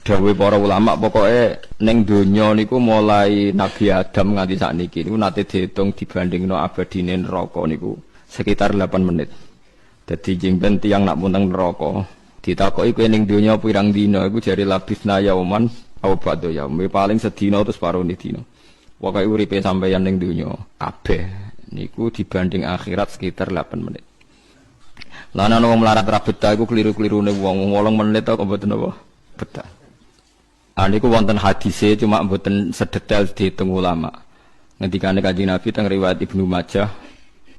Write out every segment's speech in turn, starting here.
dawuh para ulama pokoke ning donya niku mulai Nabi Adam nganti sakniki niku nate diitung dibandingno abadine neraka niku sekitar 8 menit. Dadi jengben tiyang nak munteng neraka ditakoki kowe ning donya pirang dina iku jare labisna yauman aw ba'da yaum paling sedina terus parone dina. Pokoke uripe sampeyan ning donya kabeh niku dibanding akhirat sekitar 8 menit. Lah ana wong melarat ra betah iku kliru-klirune wong 8 menit kok mboten apa betah. Niku wonten hadise cuma mboten sedetail diitung ulama. Ngendikane Kanjeng Nabi teng riwayat Ibnu Majah,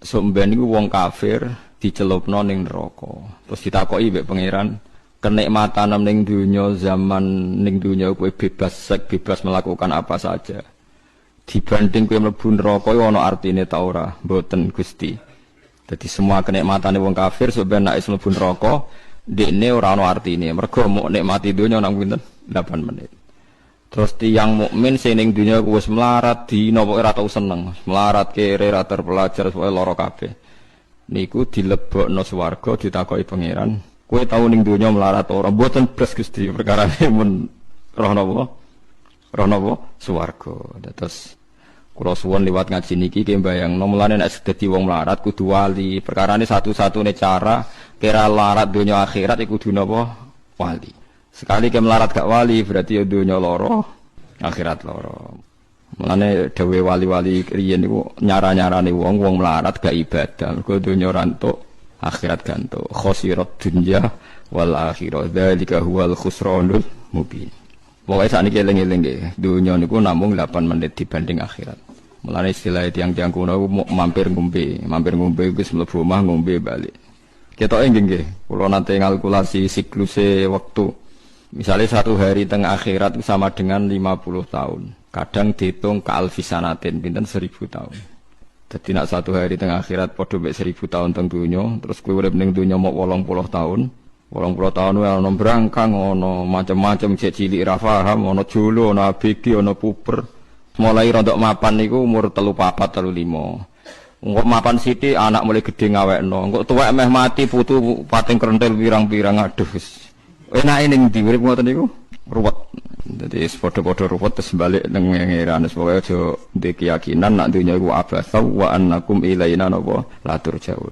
somben niku wong kafir dicelupno ning neraka. Terus ditakoki mbek pangeran, kenikmatan ning donya zaman ning donya kowe bebas sek bebas melakukan apa saja. Dibanding kowe mlebu neraka ana artine ta ora? Mboten Gusti. Jadi semua kenikmatane wong kafir sampeyan nek mlebu neraka dekne ora ana artine. Mergo mok nikmati donya nang pinten? 8 menit. Terus tiyang mukmin sing ning donya wis melarat dina pokoke ora tau seneng. Melarat kere ra terpelajar pokoke lara kabeh. Niku dilebokno swarga ditakoki pangeran, kowe tau ning donya melarat ora? Mboten blas Gusti, perkarane mun roh napa? Roh napa? Swarga. Terus kula suwun liwat ngaji niki ki mbayangno mulane nek dadi wong melarat kudu wali. Perkarane satu-satune cara kira larat donya akhirat iku kudu napa? Wali. Sekali ke melarat gak wali berarti ya donya loro, akhirat loro. Mulane dawuh wali-wali riyen niku nyara-nyarane wong melarat gak ibadah. Mergo donya ora entuk, akhirat gantuk. Khosirat dunya wal akhirah. Dzalika huwal khusranul mubin. Pokoke sakniki eling-eling nggih, donya niku namung 8 menit dibanding akhirat. Mulane istilah tiyang-tiyang kuno mampir ngombe wis mlebu omah ngombe balik. Ketoke nggih, kula nate ngalkulasi sikluse wektu. Misalnya 1 hari tengah akhirat sama dengan 50 tahun. Kadang dihitung ke alfisanatin, pinten 1000 tahun. Jadi nak 1 hari tengah akhirat podo mek 1000 tahun teng dunya, terus kowe urip ning dunya mok 80 tahun. 80 tahun wae ana brangkang, ana macam-macam cek cilik ra paham, ana jolo, ana ABG, ana puber. Mulai rontok mapan niku umur 34, 35. Engko mapan sithik anak mulai gedhe ngawekno. Engko tuwek meh mati putu pating krentel pirang-pirang aduh wis. Enake ning ndi urip ngoten niku? Ruwet. Dadi padha-padha ruwet terus balik nang ngeran wis pokoke aja ndek keyakinan nak dunya iku abasa wa annakum ilaina napa la turja'un.